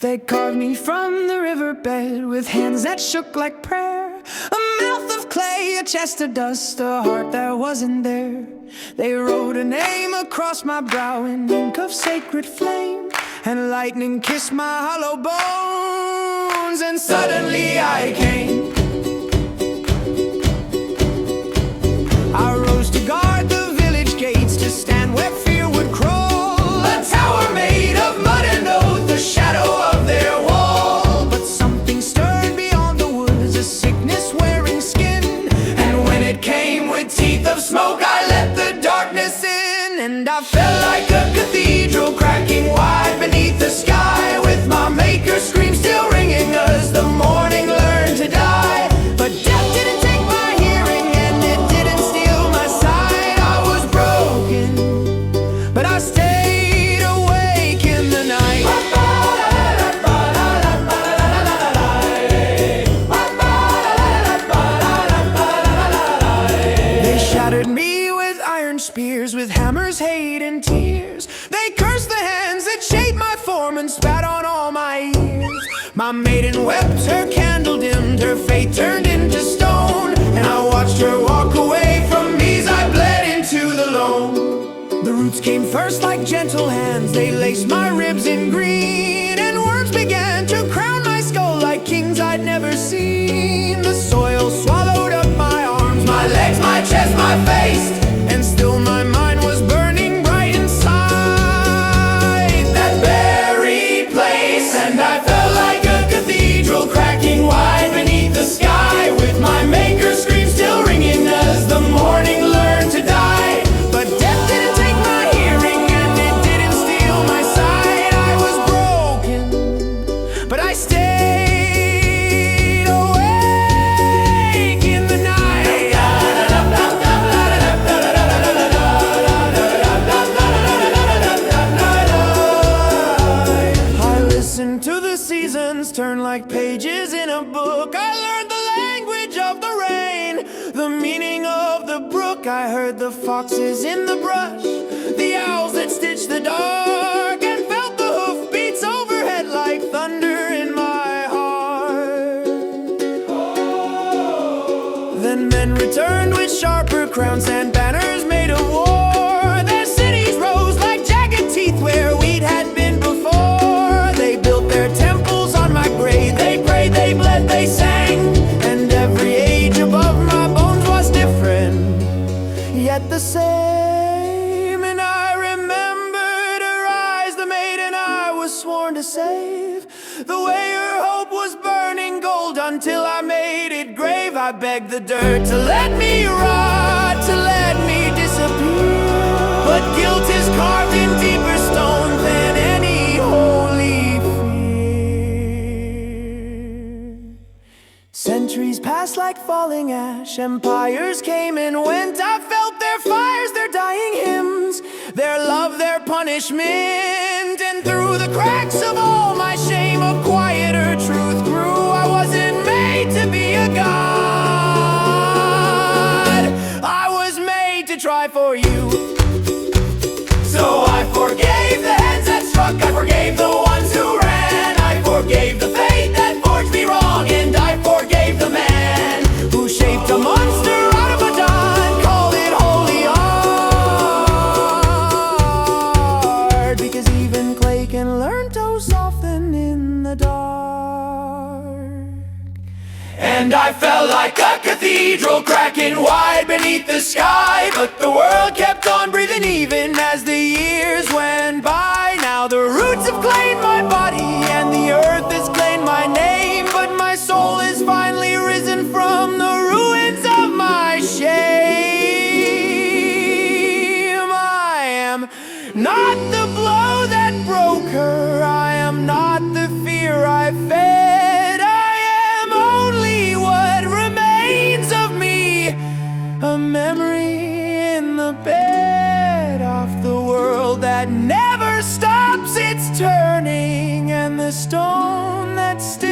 They carved me from the riverbed with hands that shook like prayer, a mouth of clay, a chest of dust, a heart that wasn't there. They wrote a name across my brow in ink of sacred flame, and lightning kissed my hollow bones, and suddenly I came. I rose to guard the village gates, to stand where fear would crawl, a tower made of mud and oath, the shadow of their wall. But something stirred beyond the woods, a sickness wearing skin, and when it came with teeth of smoke, I let the darkness in. And I felt like a cathedral cracking wide beneath the sky, with my maker's scream still ringing as the morning learned to die. But death didn't take my hearing, and it didn't steal my sight. I was broken, but I stayed awake in the night. They shattered me with iron spears, with hammers, hate, and tears. They cursed the hands that shaped my form and spat on all my years. My maiden wept, her candle dimmed, her fate turned into stone, and I watched her walk away from me as I bled into the loam. The roots came first like gentle hands, they laced my ribs in green, and worms began to crown my skull like kings I'd never seen. The soil swallowed up my arms, my legs, my chest, my face, and still my mind was burning bright inside that buried place. And I felt like a cathedral cracking wide beneath the sky, with my maker's scream still ringing as the morning learned to die. But death didn't take my hearing, and it didn't steal my sight. I was broken, but I stayed awake in the night. I listened to the seasons turn like pages in a book. I learned the language of the rain, the meaning of the brook. I heard the foxes in the brush, the owls that stitched the dark, and felt the hoofbeats overhead like thunder in my heart. Then men returned with sharper crowns and banners made of war. Their cities rose like jagged teeth where we'd had been before. They built their temples on my grave, they prayed, they bled, they sang, and every age above my bones was different, yet the same. And I remembered her eyes, the maiden I was sworn to save, the way her hope was burning gold until I made it grave. I begged the dirt to let me rot, to let me disappear, but guilt is carved in deeper stone than any holy fear. Centuries passed like falling ash, empires came and went. I felt their fires, their dying hymns, their love, their punishment. And through the cracks of all my shame, a quieter truth grew. I wasn't made to be a god, I was made to try for you. So I forgave the hands that struck, I forgave the ones who ran, I forgave the fate that forged me wrong, and I forgave the man who shaped a monster out of a dawn. Called it holy art, because even clay can learn to soften in the dark. And I felt like a cathedral cracking wide beneath the sky, but the world kept on breathing even as the years went by. Now the roots have claimed my body, and the earth has claimed my name, but my soul is finally risen from the ruins of my shame. I am not the blow that broke her, I am not the fear I fed, I am only what remains of me, a memory in the bed of the world that never stops its turning, and the stone that still